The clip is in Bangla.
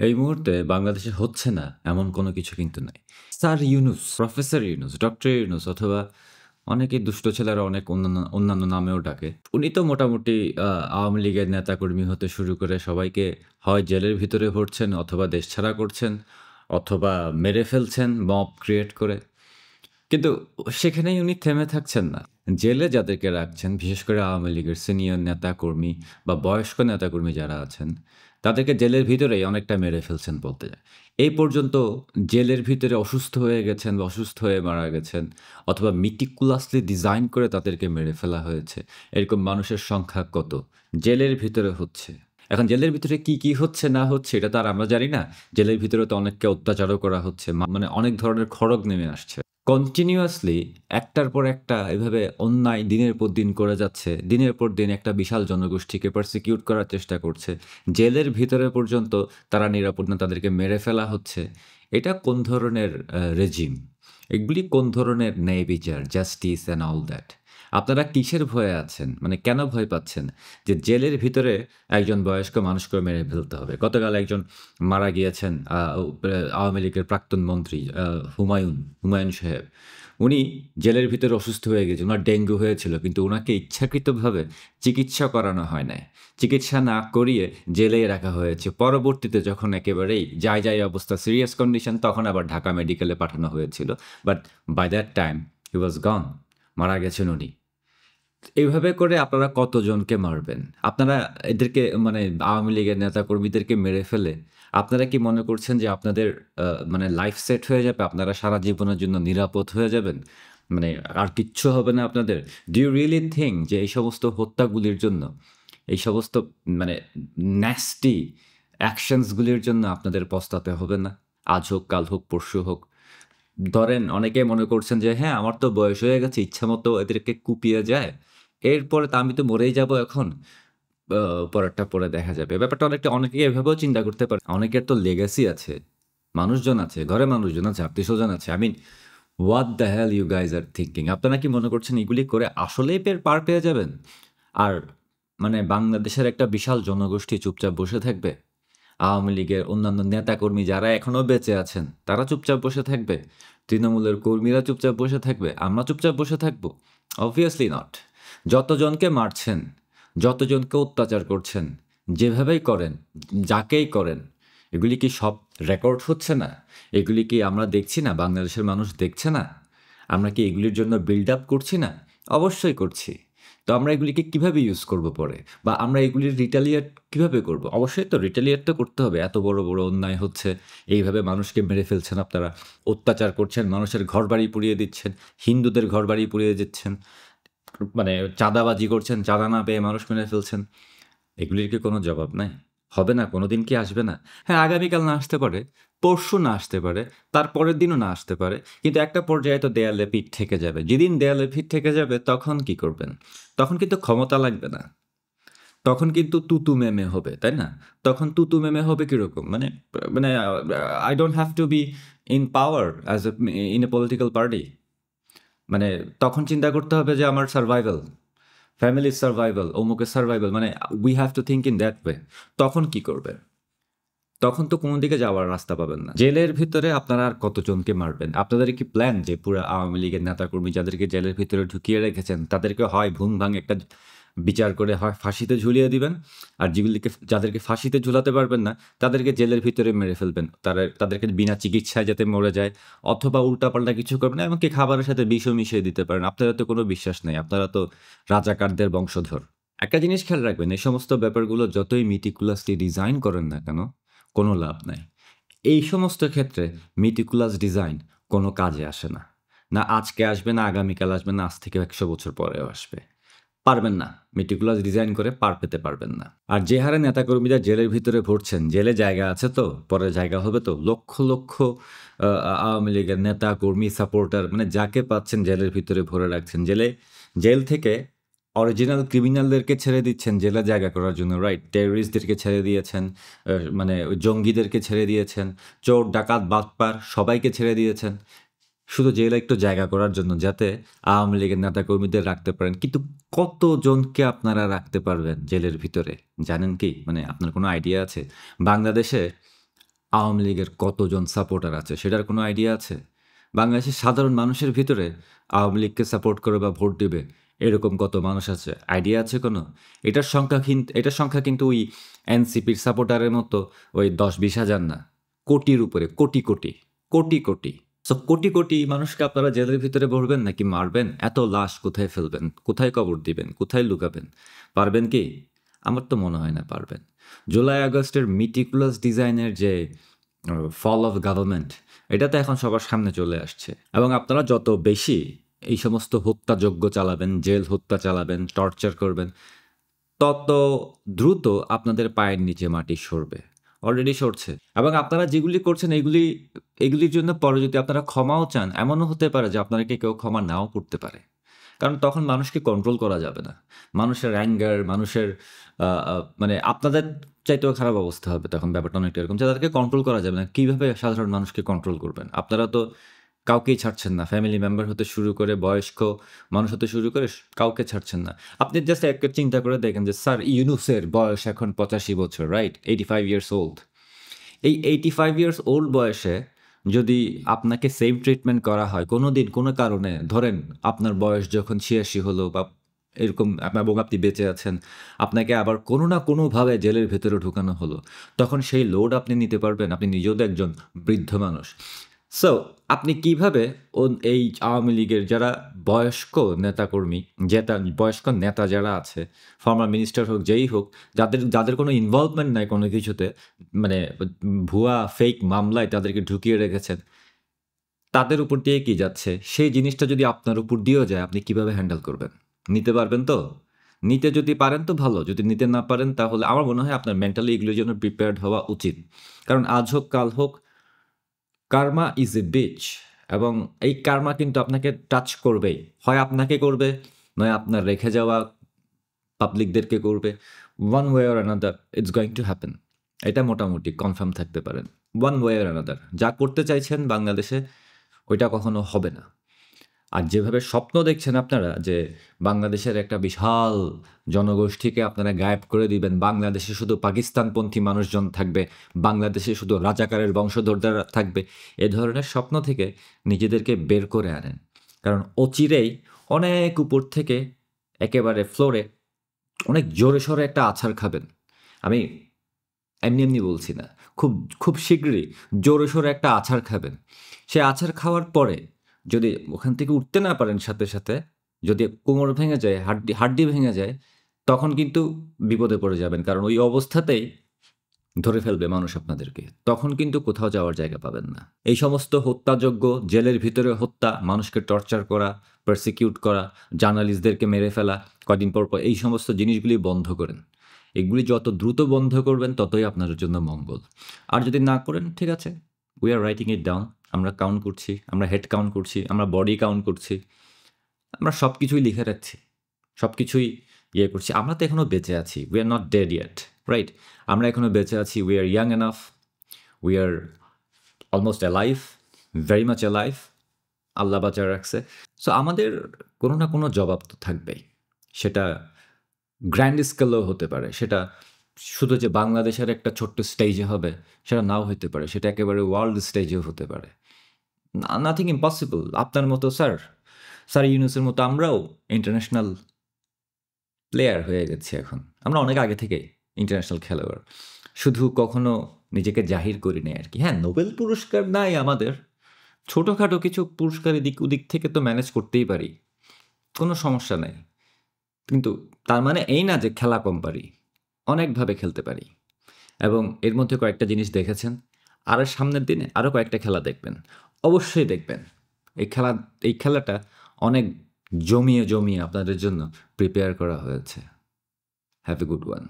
এই মুহূর্তে বাংলাদেশে হচ্ছে না এমন কোনো কিছু কিন্তু নাই। Sir Yunus, professor Yunus, doctor Yunus অথবা অনেকেই দুষ্ট ছেলেরা অনেক অন্যান্য নামেও ডাকে। উনি তো মোটামুটি আ আওয়ামী লীগের নেতাকর্মী হতে শুরু করে সবাইকে হয় জেলের ভিতরে ভরছেন অথবা দেশছাড়া করছেন অথবা মেরে ফেলছেন মব ক্রিয়েট করে। কিন্তু সেখানেই উনি থেমে থাকছেন না। জেলে যাদেরকে রাখছেন, বিশেষ করে আওয়ামী লীগের সিনিয়র নেতাকর্মী বা বয়স্ক নেতাকর্মী যারা আছেন, তাদেরকে জেলের ভিতরেই অনেকটা মেরে ফেলছেন বলতে যায়। এই পর্যন্ত জেলের ভিতরে অসুস্থ হয়ে গেছেন বা অসুস্থ হয়ে মারা গেছেন অথবা meticulously ডিজাইন করে তাদেরকে মেরে ফেলা হয়েছে। এরকম মানুষের সংখ্যা কত? জেলের ভিতরে হচ্ছে। এখন জেলের ভিতরে কি হচ্ছে না হচ্ছে এটা তো আর আমরা জানি না। জেলের ভিতরে তো অনেককে অত্যাচারও করা হচ্ছে। মানে অনেক ধরনের খড়গ নেমে আসছে। কন্টিনিউয়াসলি একটার পর একটা এভাবে অন্যায় দিনের পর দিন করে যাচ্ছে। দিনের পর দিন একটা বিশাল জনগোষ্ঠীকে পারসিকিউট করার চেষ্টা করছে। জেলের ভিতরে পর্যন্ত তারা নিরাপদ না, তাদেরকে মেরে ফেলা হচ্ছে। এটা কোন ধরনের রেজিম? এগুলি কোন ধরনের ন্যায় বিচার, জাস্টিস অ্যান্ড অল দ্যাট? আপনারা কিসের ভয়ে আছেন? মানে কেন ভয় পাচ্ছেন? যে জেলের ভিতরে একজন বয়স্ক মানুষকে মেরে ফেলতে হবে। গতকাল একজন মারা গিয়েছেন আওয়ামী লীগের প্রাক্তন মন্ত্রী হুমায়ুন সাহেব। উনি জেলের ভিতরে অসুস্থ হয়ে গেছেন। উনার ডেঙ্গু হয়েছিল। কিন্তু উনাকে ইচ্ছাকৃতভাবে চিকিৎসা করানো হয় নাই। চিকিৎসা না করিয়ে জেলেই রাখা হয়েছে। পরবর্তীতে যখন একেবারেই যায় অবস্থা সিরিয়াস কন্ডিশন তখন আবার ঢাকা মেডিকেলে পাঠানো হয়েছিল। But by that time he was gone. মারা গেছেন উনি। এভাবে করে আপনারা কতজনকে মারবেন? আপনারা এদেরকে মানে আওয়ামী লীগের নেতাকর্মীদেরকে মেরে ফেলে আপনারা কি মনে করছেন যে আপনাদের মানে লাইফ সেট হয়ে যাবে? আপনারা সারা জীবনের জন্য নিরাপদ হয়ে যাবেন? মানে আর কিচ্ছু হবে না আপনাদের? ডু ইউ রিয়ালি থিংক যে এই সমস্ত হত্যাগুলির জন্য, এই সমস্ত মানে ন্যাস্টি অ্যাকশনস গুলির জন্য আপনাদের পস্তাতে হবে না? আজ হোক, কাল হোক, পরশু হোক। ধরেন অনেকে মনে করছেন যে হ্যাঁ, আমার তো বয়স হয়ে গেছে, ইচ্ছামতো এদেরকে কুপিয়ে যায়। এরপরে তো আমি তো মরেই যাবো এখন। আ পরেরটা পরে দেখা যাবে। ব্যাপারটা অনেকে এভাবেও চিন্তা করতে পারে। অনেকের তো লেগাসি আছে। মানুষজন আছে, ঘরে মানুষজন আছে, আত্মীয়স্বজন আছে। I mean, what the hell you guys are thinking? আপনারা কি মনে করছেন এগুলি করে আসলেই পার পেয়ে যাবেন? আর মানে বাংলাদেশের একটা বিশাল জনগোষ্ঠী চুপচাপ বসে থাকবে? আওয়ামী লীগের অন্যান্য নেতাকর্মী যারা এখনো বেঁচে আছেন, তারা চুপচাপ বসে থাকবে? তৃণমূলের কর্মীরা চুপচাপ বসে থাকবে? আমরা চুপচাপ বসে থাকবো? Obviously not. যতজনকে মারছেন, যতজনকে অত্যাচার করছেন, যেভাবেই করেন, যাকেই করেন, এগুলি কি সব রেকর্ড হচ্ছে না? এগুলি কি আমরা দেখছি না? বাংলাদেশের মানুষ দেখছে না? আমরা কি এগুলির জন্য বিল্ড আপ করছি না? অবশ্যই করছি। তো আমরা এগুলিকে কিভাবে ইউজ করব পরে? বা আমরা এগুলির রিটালিয়েট কিভাবে করব? অবশ্যই তো রিটালিয়েট তো করতে হবে। এত বড় অন্যায় হচ্ছে। এইভাবে মানুষকে মেরে ফেলছেন আপনারা। অত্যাচার করছেন, মানুষের ঘরবাড়ি পুড়িয়ে দিচ্ছেন, হিন্দুদের ঘরবাড়ি পুড়িয়ে দিচ্ছেন। মানে চাঁদাবাজি করছেন, চাঁদা না পেয়ে মানুষ মেরে ফেলছেন। এগুলির কি কোনো জবাব নাই? হবে না? কোনোদিন কি আসবে না? হ্যাঁ, আগামীকাল না আসতে পারে, পরশু না আসতে পারে, তার পরের দিনও না আসতে পারে। কিন্তু একটা পর্যায়ে তো দেয়ালে পিঠ ঠেকে যাবে। যেদিন দেয়ালে পিঠ ঠেকে যাবে তখন কি করবেন? তখন কিন্তু ক্ষমতা লাগবে না। তখন কিন্তু তুতু মেমে হবে, তাই না? তখন তুতু মেমে হবে কিরকম? মানে মানে I don't have to be in power as a in a political party. মানে তখন চিন্তা করতে হবে যে আমার সারভাইভাল, ফ্যামিলির সারভাইভাল, অমুকের সারভাইভাল মানে we have to think in that way. তখন কি করবে? তখন তো কোনো দিকে যাওয়ার রাস্তা পাবেন না। জেলের ভিতরে আপনারা আর কতজনকে মারবেন? আপনাদের কি প্ল্যান যে পুরা আওয়ামী লীগের নেতাকর্মী যাদেরকে জেলের ভিতরে ঢুকিয়ে রেখেছেন, তাদেরকে হয় ভুং-ভাং একটা বিচার করে হয় ফাঁসিতে ঝুলিয়ে দিবেন, আর যাদেরকে ফাঁসিতে ঝুলাতে পারবেন না, তাদেরকে জেলের ভিতরে মেরে ফেলবেন। তাদেরকে বিনা চিকিৎসায় যাতে মরে যায় অথবা উল্টাপাল্টা কিছু করবেন, এমনকি খাবারের সাথে বিষও মিশিয়ে দিতে পারেন। আপনাদের তো কোনো বিশ্বাস নেই। আপনারা তো রাজাকারদের বংশধর। একটা জিনিস খেয়াল রাখবেন, এই সমস্ত ব্যাপারগুলো যতই meticulously ডিজাইন করেন না কেন, কোনো লাভ নাই। এই সমস্ত ক্ষেত্রে meticulous ডিজাইন কোনো কাজে আসে না। না আজকে আসবে, না আগামীকাল আসবে, না আজ থেকে ১০০ বছর পরেও আসবে। পারবেন না। meticulous ডিজাইন করে পার পেতে পারবেন না। আর যে হারে নেতাকর্মীরা জেলের ভিতরে ভরছেন, জেলে জায়গা আছে তো? পরে জায়গা হবে তো? লক্ষ আওয়ামী লীগের নেতা, কর্মী, সাপোর্টার মানে যাকে পাচ্ছেন জেলের ভিতরে ভরে রাখছেন। জেল থেকে অরিজিনাল ক্রিমিনালদেরকে ছেড়ে দিচ্ছেন জেলে জায়গা করার জন্য, রাইট? টেররিস্টদেরকে ছেড়ে দিয়েছেন, মানে জঙ্গিদেরকে ছেড়ে দিয়েছেন, চোর, ডাকাত, বাটপার সবাইকে ছেড়ে দিয়েছেন। শুধু জেলে একটু জায়গা করার জন্য যাতে আওয়ামী লীগের নেতাকর্মীদের রাখতে পারেন। কিন্তু কতজনকে আপনারা রাখতে পারবেন জেলের ভিতরে? জানেন কি? মানে আপনার কোনো আইডিয়া আছে? বাংলাদেশে আওয়ামী লীগের কতজন সাপোর্টার আছে সেটার কোনো আইডিয়া আছে? বাংলাদেশের সাধারণ মানুষের ভিতরে আওয়ামী লীগকে সাপোর্ট করে বা ভোট দিবে এরকম কত মানুষ আছে? আইডিয়া আছে কোনো? এটার সংখ্যা কিন্তু ওই এনসিপির সাপোর্টারের মতো ওই ১০-২০ হাজার না। কোটির উপরে, কোটি, কোটি, কোটি, কোটি। সো কোটি, কোটি মানুষকে আপনারা জেলের ভিতরে ভরবেন নাকি মারবেন? এত লাশ কোথায় ফেলবেন? কোথায় কবর দিবেন? কোথায় লুকাবেন? পারবেন কি? আমার তো মনে হয় না পারবেন। জুলাই আগস্টের meticulous ডিজাইনের যে ফল অফ গভর্নমেন্ট, এটা তো এখন সবার সামনে চলে আসছে। এবং আপনারা যত বেশি এই সমস্ত হত্যাযজ্ঞ চালাবেন, জেল হত্যা চালাবেন, টর্চার করবেন, তত দ্রুত আপনাদের পায়ের নিচে মাটি সরবে। অলরেডি সরছে। এবং আপনারা যেগুলি করছেন এগুলির জন্য পরে যদি আপনারা ক্ষমাও চান, এমনও হতে পারে যে আপনাদেরকে কেউ ক্ষমা নাও করতে পারে। কারণ তখন মানুষকে কন্ট্রোল করা যাবে না। মানুষের অ্যাঙ্গার, মানুষের মানে আপনাদের চাইতেও খারাপ অবস্থা হবে তখন, ব্যাপারটা অনেকটা এরকম যে তাদেরকে কন্ট্রোল করা যাবে না। কীভাবে সাধারণ মানুষকে কন্ট্রোল করবেন? আপনারা তো কাউকেই ছাড়ছেন না। ফ্যামিলি মেম্বার হতে শুরু করে, বয়স্ক মানুষ হতে শুরু করে কাউকে ছাড়ছেন না। আপনি জাস্ট একটা চিন্তা করে দেখেন যে স্যার ইউনূসের বয়স এখন ৮৫ বছর, রাইট? 85 years old. এই 85 ইয়ার্স ওল্ড বয়সে যদি আপনাকে সেম ট্রিটমেন্ট করা হয় কোনোদিন কোনো কারণে, ধরেন আপনার বয়স যখন ৮৬ হলো বা এরকম এবং আপনি বেঁচে আছেন, আপনাকে আবার কোনো না কোনোভাবে জেলের ভেতরে ঢুকানো হলো, তখন সেই লোড আপনি নিতে পারবেন? আপনি নিজেও তো একজন বৃদ্ধ মানুষ। সো আপনি কিভাবে এই আওয়ামী লীগের যারা বয়স্ক নেতাকর্মী, বয়স্ক নেতা যারা আছে, ফর্মার মিনিস্টার হোক, যেই হোক, যাদের কোনো ইনভলভমেন্ট নাই কোনো কিছুতে, মানে ভুয়া ফেক মামলায় তাদেরকে ঢুকিয়ে রেখেছেন, তাদের উপর দিয়ে কি যাচ্ছে, সেই জিনিসটা যদি আপনার উপর দিয়েও যায়, আপনি কিভাবে হ্যান্ডেল করবেন? নিতে পারবেন তো? নিতে যদি পারেন তো ভালো, যদি নিতে না পারেন তাহলে আমার মনে হয় আপনার মেন্টালি এগুলোর জন্য প্রিপেয়ার্ড হওয়া উচিত। কারণ আজ হোক কাল হোক, কার্মা ইজ এ বিচ, এবং এই কার্মা কিন্তু আপনাকে টাচ করবেই। হয় আপনাকে করবে, নয় আপনার রেখে যাওয়া পাবলিকদেরকে করবে। One way or another it's going to happen. এটা মোটামুটি কনফার্ম থাকতে পারেন। ওয়ান ওয়ে অর অ্যানাদার যা করতে চাইছেন বাংলাদেশে, ওইটা কখনো হবে না। আর যেভাবে স্বপ্ন দেখছেন আপনারা যে বাংলাদেশের একটা বিশাল জনগোষ্ঠীকে আপনারা গায়েব করে দিবেন, বাংলাদেশে শুধু পাকিস্তানপন্থী মানুষজন থাকবে, বাংলাদেশে শুধু রাজাকারের বংশধররা থাকবে, এ ধরনের স্বপ্ন থেকে নিজেদেরকে বের করে আনেন। কারণ অচিরেই অনেক উপর থেকে একেবারে ফ্লোরে অনেক জোরে সোরে একটা আছাড় খাবেন। আমি এমনি এমনি বলছি না, খুব খুব শীঘ্রই জোরে সোরে একটা আছাড় খাবেন। সে আছাড় খাওয়ার পরে যদি ওখান থেকে উঠতে না পারেন সাথে সাথে, যদি কোমর ভেঙে যায়, হাড্ডি ভেঙে যায়, তখন কিন্তু বিপদে পড়ে যাবেন। কারণ ওই অবস্থাতেই ধরে ফেলবে মানুষ আপনাদেরকে। তখন কিন্তু কোথাও যাওয়ার জায়গা পাবেন না। এই সমস্ত হত্যাযজ্ঞ, জেলের ভিতরে হত্যা, মানুষকে টর্চার করা, পারসিকিউট করা, জার্নালিস্টদেরকে মেরে ফেলা কদিন পর পর, এই সমস্ত জিনিসগুলি বন্ধ করেন। এগুলি যত দ্রুত বন্ধ করবেন ততই আপনার জন্য মঙ্গল। আর যদি না করেন, ঠিক আছে, we are writing it down. আমরা কাউন্ট করছি, আমরা হেড কাউন্ট করছি, আমরা বডি কাউন্ট করছি, আমরা সব কিছুই লিখে রাখছি, সব কিছুই ইয়ে করছি। আমরা তো এখনও বেঁচে আছি, we are not dead yet, right? আমরা এখনও বেঁচে আছি, we are young enough, we are almost alive, very much alive. Allah বাঁচায় রাখছে। সো আমাদের কোনো না কোনো জবাব তো থাকবেই। সেটা গ্র্যান্ড স্কেলেও হতে পারে, সেটা শুধু যে বাংলাদেশের একটা ছোট্ট স্টেজে হবে সেটা নাও হতে পারে, সেটা একেবারে ওয়ার্ল্ড স্টেজেও হতে পারে। Nothing impossible. আপনার মতো স্যার ইউনূসের মতো আমরাও ইন্টারন্যাশনাল প্লেয়ার হয়ে গেছি এখন। আমরা অনেক আগে থেকে ইন্টারন্যাশনাল খেলোয়াড়, শুধু কখনো নিজেকে জাহির করি নাই আর কি। হ্যাঁ, নোবেল পুরস্কার নাই আমাদের, ছোটোখাটো কিছু পুরস্কার এদিক ওদিক থেকে তো ম্যানেজ করতেই পারি, কোনো সমস্যা নাই। কিন্তু তার মানে এই না যে খেলা কম পারি, অনেকভাবে খেলতে পারি। এবং এর মধ্যে কয়েকটা জিনিস দেখেছেন, আর সামনের দিনে আরও কয়েকটা খেলা দেখবেন, অবশ্যই দেখবেন। এই খেলাটা অনেক জমিয়ে আপনাদের জন্য প্রিপেয়ার করা হয়েছে। Have a good one.